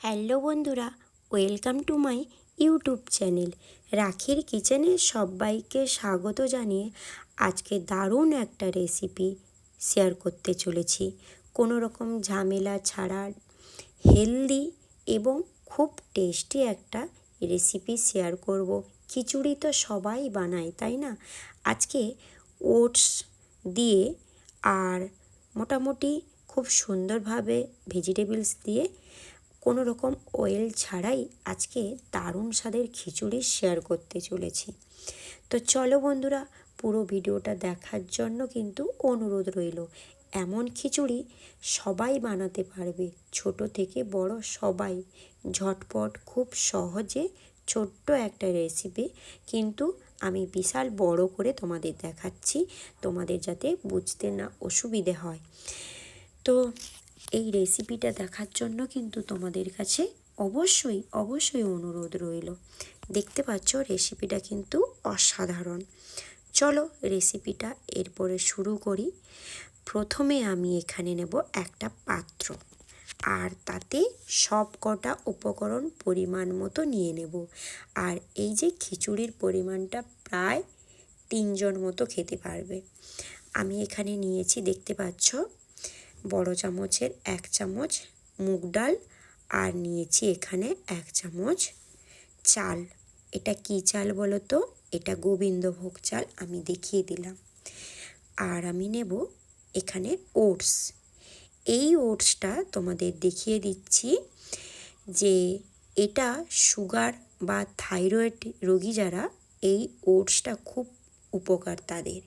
Hello বন্ধুরা, welcome to my YouTube channel রাখির কিচেনে সবাইকে স্বাগত জানিয়ে আজকে দারুণ একটা রেসিপি শেয়ার করতে চলেছি। কোনো রকম ঝামেলা ছাড়া হেলদি এবং খুব টেস্টি একটা রেসিপি শেয়ার করব। খিচুড়ি তো সবাই বানায়, তাই না? আজকে ওটস দিয়ে আর মোটামুটি খুব সুন্দরভাবে ভেজিটেবলস দিয়ে কোনো রকম অয়েল ছাড়াই আজকে দারুণ স্বাদের খিচুড়ি শেয়ার করতে চলেছি। তো চলো বন্ধুরা, পুরো ভিডিওটা দেখার জন্য কিন্তু অনুরোধ রইল। এমন খিচুড়ি সবাই বানাতে পারবে, ছোট থেকে বড় সবাই, ঝটপট খুব সহজে ছোট্ট একটা রেসিপি, কিন্তু আমি বিশাল বড় করে তোমাদের দেখাচ্ছি, তোমাদের যাতে বুঝতে না অসুবিধে হয়। তো এই রেসিপিটা দেখার জন্য কিন্তু তোমাদের কাছে অবশ্যই অনুরোধ রইল। দেখতে পাচ্ছ রেসিপিটা কিন্তু অসাধারণ। চলো রেসিপিটা এরপরে শুরু করি। প্রথমে আমি এখানে নেব একটা পাত্র, আর তাতে সব কটা উপকরণ পরিমাণ মতো নিয়ে নেব। আর এই যে খিচুড়ির পরিমাণটা প্রায় 3 জন মতো খেতে পারবে। আমি এখানে নিয়েছি, দেখতে পাচ্ছ, বড় চামচের 1 চামচ মুগ ডাল, আর নিয়েছি এখানে 1 চামচ চাল। এটা কি চাল বলো তো? এটা গোবিন্দভোগ চাল, আমি দেখিয়ে দিলাম। আর আমি নেব এখানে ওটস। এই ওটসটা তোমাদের দেখিয়ে দিচ্ছি যে এটা সুগার বা থাইরয়েড রোগী যারা, এই ওটসটা খুব উপকার তাদের,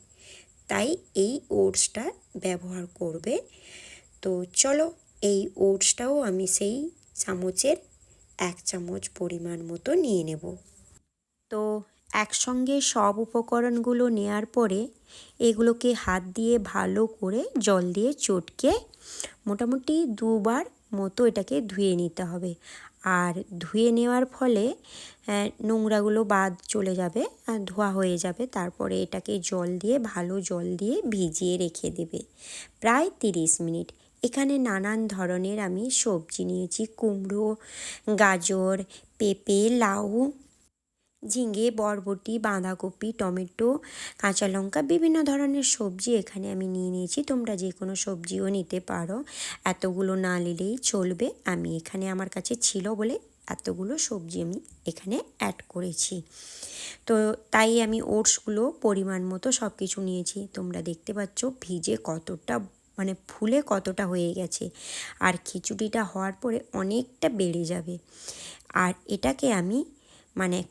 তাই এই ওটসটা ব্যবহার করবে। তো চলো এই ওটসটাও আমি সেই চামচের 1 চামচ পরিমাণ মতো নিয়ে নেব। তো একসঙ্গে সব উপকরণগুলো নেওয়ার পরে এগুলোকে হাত দিয়ে ভালো করে জল দিয়ে চটকে মোটামুটি 2 বার মতো এটাকে ধুয়ে নিতে হবে। আর ধুয়ে নেওয়ার ফলে নোংরাগুলো বাদ চলে যাবে, ধোয়া হয়ে যাবে। তারপরে এটাকে ভালো জল দিয়ে ভিজিয়ে রেখে দেবে প্রায় 30 মিনিট। এখানে নানান ধরনের আমি সবজি নিয়েছি, কুমড়ো, গাজর, পেঁপে, লাউ, ঝিঙে, বরবটি, বাঁধাকপি, টমেটো, কাঁচা লঙ্কা, বিভিন্ন ধরনের সবজি এখানে আমি নিয়েছি। তোমরা যে কোনো সবজিও নিতে পারো, এতগুলো না নিলেই চলবে। আমি এখানে আমার কাছে ছিল বলে এতগুলো সবজি আমি এখানে অ্যাড করেছি। তো তাই আমি ওটসগুলো পরিমাণ মতো সব কিছু নিয়েছি। তোমরা দেখতে পাচ্ছ ভিজে কতটা, মানে ফুলে কতটা হয়ে গেছে, আর খিচুড়িটা হওয়ার পরে অনেকটা বেড়ে যাবে। আর এটাকে আমি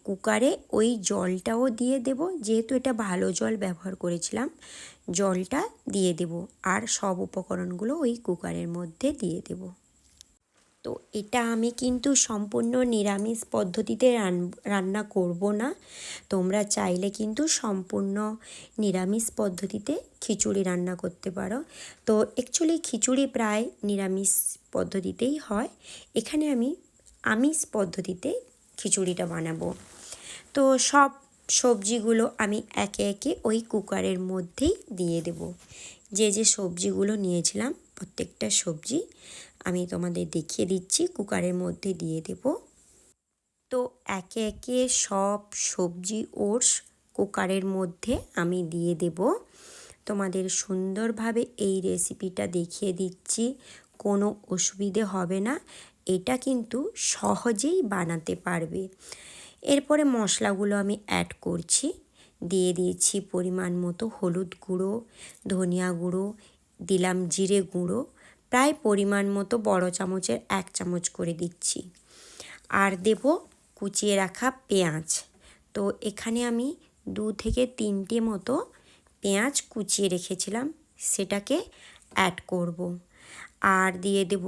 কুকারে ওই জলটাও দিয়ে দেব, যেহেতু এটা ভালো জল ব্যবহার করেছিলাম, জলটা দিয়ে দেব। আর সব উপকরণগুলো ওই কুকারের মধ্যে দিয়ে দেব। তো এটা আমি কিন্তু সম্পূর্ণ নিরামিষ পদ্ধতিতে রান্না করব না। তোমরা চাইলে কিন্তু সম্পূর্ণ নিরামিষ পদ্ধতিতে খিচুড়ি রান্না করতে পারো। তো অ্যাকচুয়ালি খিচুড়ি প্রায় নিরামিষ পদ্ধতিতেই হয়, এখানে আমি আমিষ পদ্ধতিতে খিচুড়িটা বানাবো। তো সব সবজিগুলো আমি একে একে ওই কুকারের মধ্যেই দিয়ে দেব। যে যে সবজিগুলো নিয়েছিলাম প্রত্যেকটা সবজি আমি তোমাদের দেখিয়ে দিচ্ছি, কুকারের মধ্যে দিয়ে দেব। তো একে একে সব সবজি ওটস কুকারের মধ্যে আমি দিয়ে দেব। তোমাদের সুন্দরভাবে এই রেসিপিটা দেখিয়ে দিচ্ছি, কোনো অসুবিধে হবে না, এটা কিন্তু সহজেই বানাতে পারবে। এরপরে মশলাগুলো আমি অ্যাড করছি। দিয়ে দিয়েছি পরিমাণ মতো হলুদ গুঁড়ো, ধনিয়া গুঁড়ো, দিলাম জিরে গুঁড়ো, প্রায় পরিমাণ মতো বড় চামচের 1 চামচ করে দিচ্ছি। আর দেব কুচিয়ে রাখা পেঁয়াজ। তো এখানে আমি 2 থেকে 3টে মতো পেঁয়াজ কুচিয়ে রেখেছিলাম, সেটাকে অ্যাড করব। আর দিয়ে দেব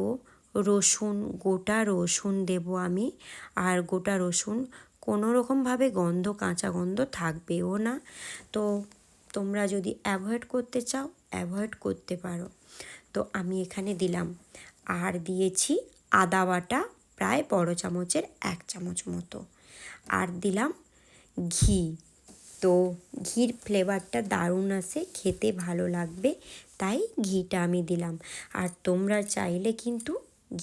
রসুন, গোটা রসুন দেব আমি। আর গোটা রসুন কোনো রকমভাবে কাঁচা গন্ধ থাকবেও না। তো তোমরা যদি অ্যাভয়েড করতে চাও অ্যাভয়েড করতে পারো। তো আমি এখানে দিলাম। আর দিয়েছি আদা বাটা প্রায় বড় চামচের 1 চামচ মতো। আর দিলাম ঘি। তো ঘির ফ্লেভারটা দারুণ আসে, খেতে ভালো লাগবে, তাই ঘিটা আমি দিলাম। আর তোমরা চাইলে কিন্তু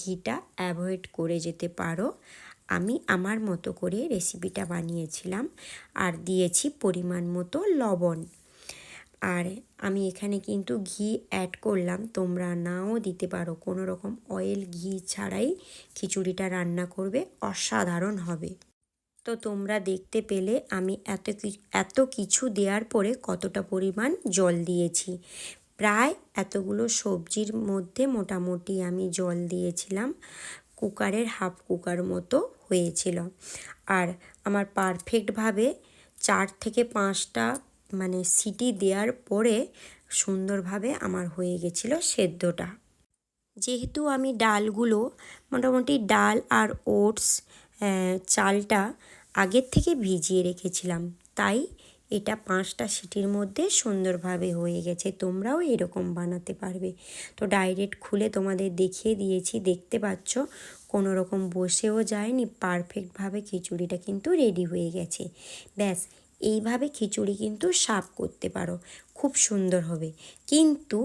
ঘিটা অ্যাভয়েড করে যেতে পারো। আমি আমার মতো করে রেসিপিটা বানিয়েছিলাম আর দিয়েছি পরিমাণ মতো লবণ। আর আমি এখানে কিন্তু ঘি অ্যাড করলাম, তোমরা নাও দিতে পারো, কোনো রকম অয়েল ঘি ছাড়াই খিচুড়িটা রান্না করবে, অসাধারণ হবে। তো তোমরা দেখতে পেলে আমি এত কিছু দেওয়ার পরে কতটা পরিমাণ জল দিয়েছি। প্রায় এতগুলো সবজির মধ্যে মোটামুটি আমি জল দিয়েছিলাম কুকারের হাফ কুকার মতো হয়েছিল। আর আমার পারফেক্টভাবে 4 থেকে 5টা সিটি দেওয়ার পরে সুন্দরভাবে আমার হয়ে গেছিলো সেদ্ধটা। যেহেতু আমি ডালগুলো মোটামুটি ডাল আর ওটস চালটা আগের থেকে ভিজিয়ে রেখেছিলাম, তাই এটা 5টা সিটির মধ্যে সুন্দরভাবে হয়ে গেছে। তোমরাও এরকম বানাতে পারবে। তো ডাইরেক্ট খুলে তোমাদের দেখিয়ে দিয়েছি, দেখতে পাচ্ছ কোনো রকম বসেও যায়নি, পারফেক্টভাবে খিচুড়িটা কিন্তু রেডি হয়ে গেছে। ব্যাস, এইভাবে খিচুড়ি কিন্তু সার্ভ করতে পারো, খুব সুন্দর হবে। কিন্তু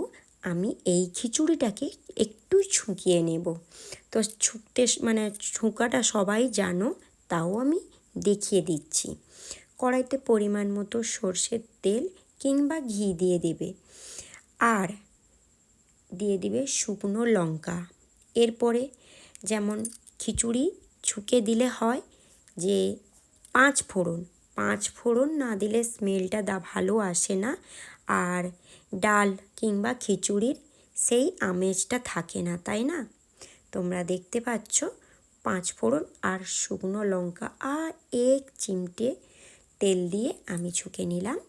আমি এই খিচুড়িটাকে একটু ছুঁকিয়ে নেব। তো ছুঁকাটা সবাই জানো, তাও আমি দেখিয়ে দিচ্ছি। কড়াইতে পরিমাণ মতো সর্ষের তেল কিংবা ঘি দিয়ে দেবে, আর দিয়ে দিবে শুকনো লঙ্কা। এরপরে যেমন খিচুড়ি ছুঁকে দিলে হয় যে 5 ফোড়ন, 5 ফোড়ন না দিলে স্মেলটা ভালো আসে না, আর ডাল কিংবা খিচুড়ির সেই আমেজটা থাকে না, তাই না? তোমরা দেখতে পাচ্ছ 5 ফোড়ন আর শুকনো লঙ্কা আর 1 চিমটে তেল দিয়ে আমি ছুঁকে নিলাম।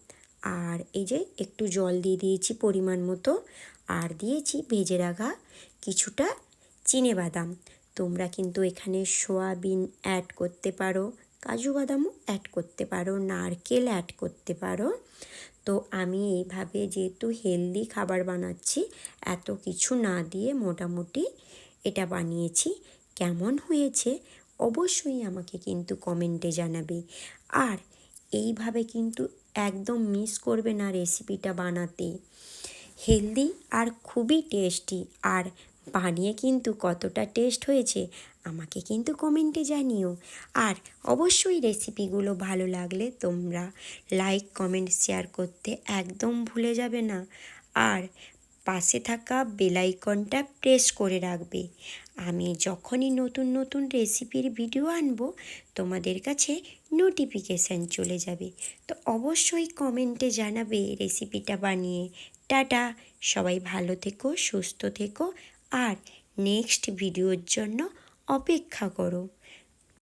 আর এই যে একটু জল দিয়ে দিয়েছি পরিমাণ মতো, আর দিয়েছি ভেজে রাখা কিছুটা চিনেবাদাম। তোমরা কিন্তু এখানে সয়াবিন অ্যাড করতে পারো, কাজু বাদামও অ্যাড করতে পারো, নারকেল অ্যাড করতে পারো। তো আমি এইভাবে যেহেতু হেলদি খাবার বানাচ্ছি, এত কিছু না দিয়ে মোটামুটি এটা বানিয়েছি। কেমন হয়েছে অবশ্যই আমাকে কিন্তু কমেন্টে জানাবে। আর এইভাবে কিন্তু একদম মিস করবে না রেসিপিটা বানাতে, হেলদি আর খুবই টেস্টি। আর বানিয়ে কিন্তু কতটা টেস্ট হয়েছে আমাকে কিন্তু কমেন্টে জানিও। আর অবশ্যই রেসিপিগুলো ভালো লাগলে তোমরা লাইক কমেন্ট শেয়ার করতে একদম ভুলে যাবে না। আর পাশে থাকা বেল আইকনটা প্রেস করে রাখবে। আমি যখনই নতুন নতুন রেসিপির ভিডিও আনবো তোমাদের কাছে নোটিফিকেশান চলে যাবে। তো অবশ্যই কমেন্টে জানাবে রেসিপিটা বানিয়ে। টাটা, সবাই ভালো থেকো, সুস্থ থেকো, আর নেক্সট ভিডিওর জন্য অপেক্ষা করো।